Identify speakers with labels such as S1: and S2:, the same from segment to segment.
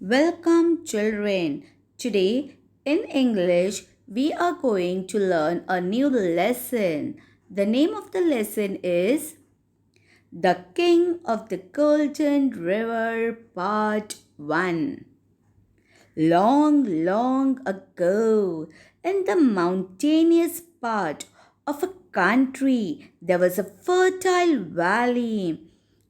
S1: Welcome, children. Today, in English, we are going to learn a new lesson. The name of the lesson is The King of the Golden River, Part 1. Long, long ago, in the mountainous part of a country, there was a fertile valley.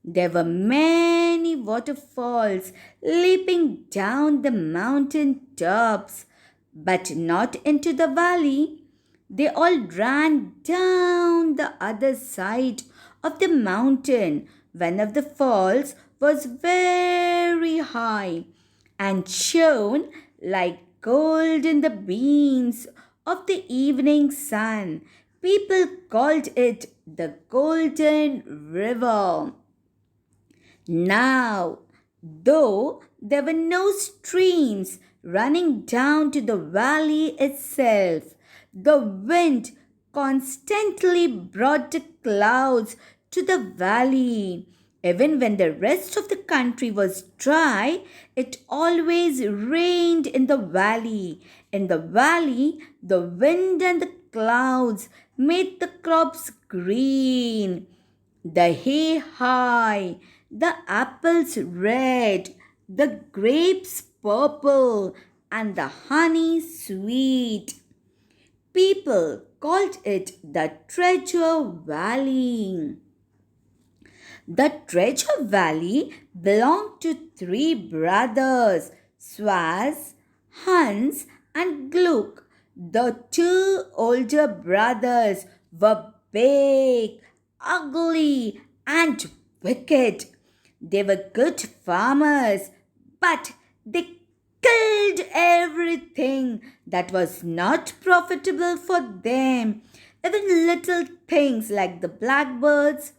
S1: There were many waterfalls leaping down the mountain tops, but not into the valley. They all ran down the other side of the mountain. One of the falls was very high and shone like gold in the beams of the evening sun. People called it the Golden River. Now, though there were no streams running down to the valley itself, the wind constantly brought the clouds to the valley. Even when the rest of the country was dry, it always rained in the valley. In the valley, the wind and the clouds made the crops green, the hay high, the apples red, the grapes purple, and the honey sweet. People called it the Treasure Valley. The Treasure Valley belonged to three brothers, Swaz, Hans, and Gluck. The two older brothers were big, ugly, and wicked. They were good farmers, but they killed everything that was not profitable for them. Even little things like the blackbirds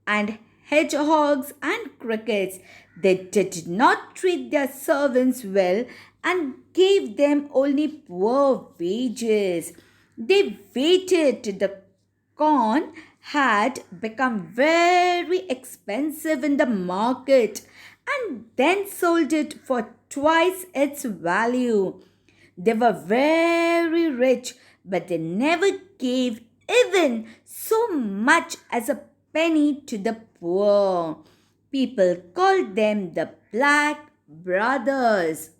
S1: and hedgehogs and crickets. They did not treat their servants well and gave them only poor wages. They waited till the corn had become very expensive in the market and then sold it for twice its value. They were very rich, but they never gave even so much as a penny to the poor. People called them the Black Brothers.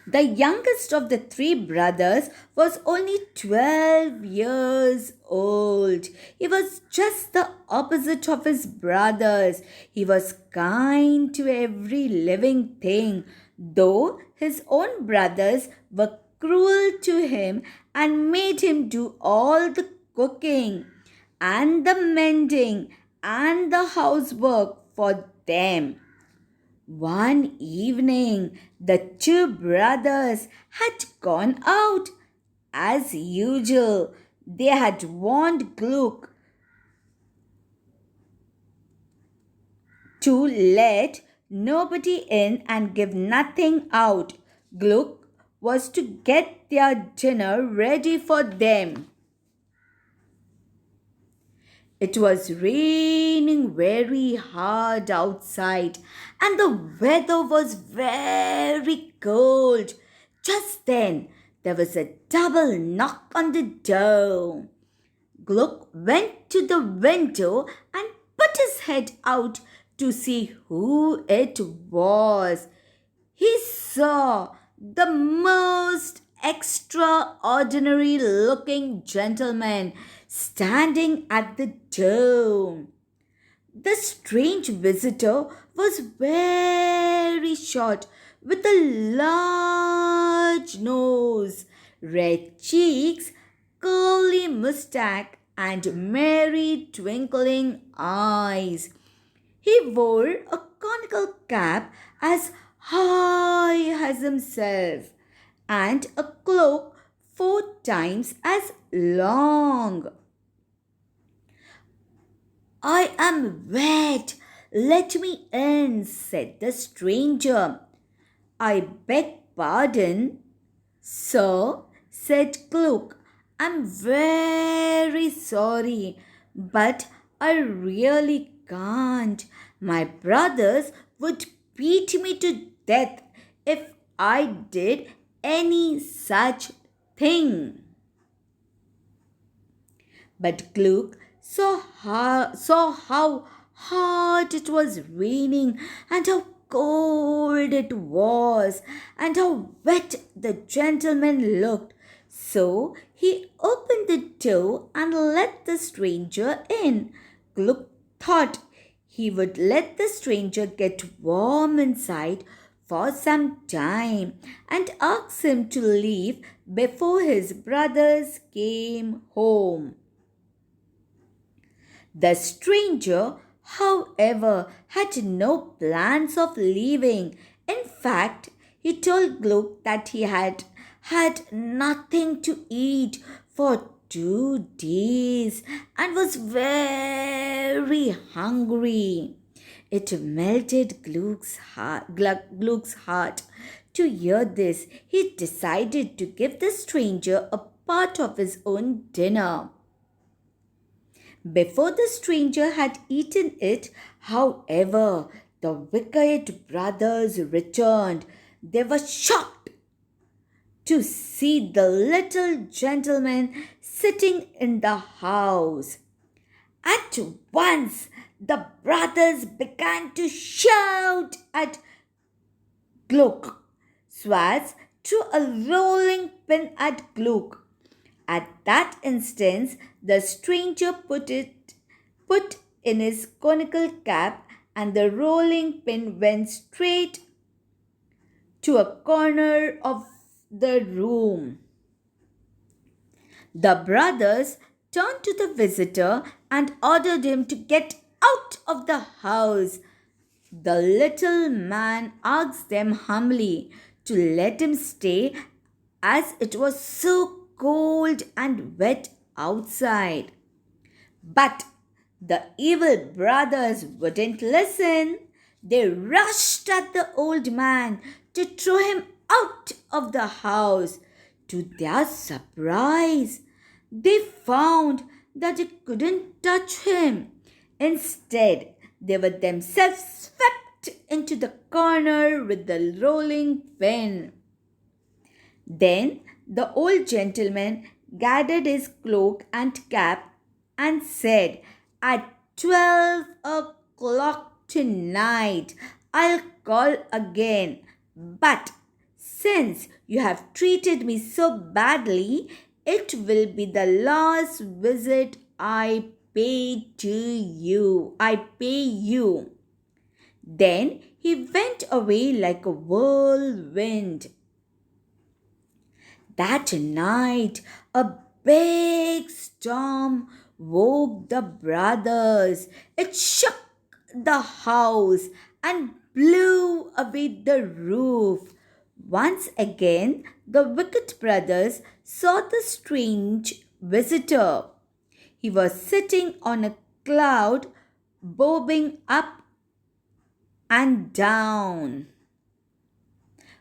S1: The youngest of the three brothers was only 12 years old. He was just the opposite of his brothers. He was kind to every living thing, though his own brothers were cruel to him and made him do all the cooking and the mending and the housework for them. One evening, the two brothers had gone out. As usual, they had warned Gluck to let nobody in and give nothing out. Gluck was to get their dinner ready for them. It was raining very hard outside and the weather was very cold. Just then, there was a double knock on the door. Gluck went to the window and put his head out to see who it was. He saw the most extraordinary looking gentleman standing at the door. The strange visitor was very short with a large nose, red cheeks, curly mustache, and merry twinkling eyes. He wore a conical cap as high as himself and a cloak 4 times as long. I am wet. Let me in, said the stranger. I beg pardon, sir, said Cloak. I'm very sorry, but I really can't. My brothers would beat me to death if I did any such thing. But Gluck saw how hard it was raining and how cold it was and how wet the gentleman looked. So he opened the door and let the stranger in. Gluck thought he would let the stranger get warm inside for some time and ask him to leave before his brothers came home. The stranger, however, had no plans of leaving. In fact, he told Gluck that he had had nothing to eat for 2 days and was very hungry. It melted Gluck's heart. To hear this, he decided to give the stranger a part of his own dinner. Before the stranger had eaten it, however, the wicked brothers returned. They were shocked to see the little gentleman sitting in the house. At once, the brothers began to shout at Gluck. Swaz threw a rolling pin at Gluck. At that instant, the stranger put in his conical cap, and the rolling pin went straight to a corner of the room. The brothers turned to the visitor and ordered him to get out of the house. The little man asked them humbly to let him stay as it was so cold and wet outside. But the evil brothers wouldn't listen. They rushed at the old man to throw him out of the house. To their surprise, they found that they couldn't touch him. Instead, they were themselves swept into the corner with the rolling pin. Then the old gentleman gathered his cloak and cap and said, "At 12 o'clock tonight, I'll call again. But since you have treated me so badly, it will be the last visit I pay you. Then he went away like a whirlwind. That night, a big storm woke the brothers. It shook the house and blew away the roof. Once again, the wicked brothers saw the strange visitor. He was sitting on a cloud, bobbing up and down.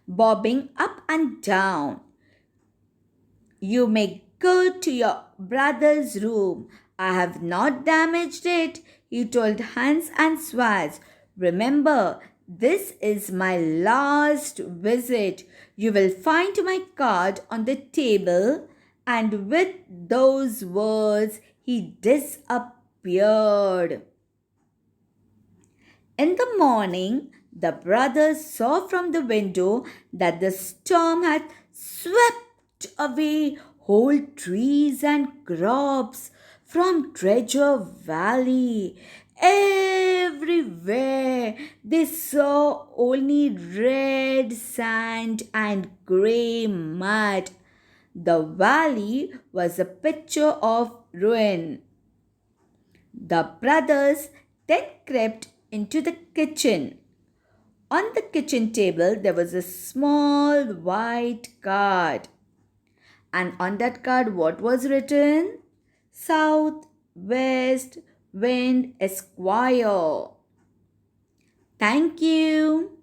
S1: Bobbing up and down. "You may go to your brother's room. I have not damaged it," he told Hans and Swaz. "Remember, this is my last visit. You will find my card on the table." And with those words, he disappeared. In the morning, the brothers saw from the window that the storm had swept away whole trees and crops from Treasure Valley. Everywhere they saw only red sand and grey mud. The valley was a picture of ruin. The brothers then crept into the kitchen. On the kitchen table, there was a small white card. And on that card, what was written? South West Wind Esquire. Thank you.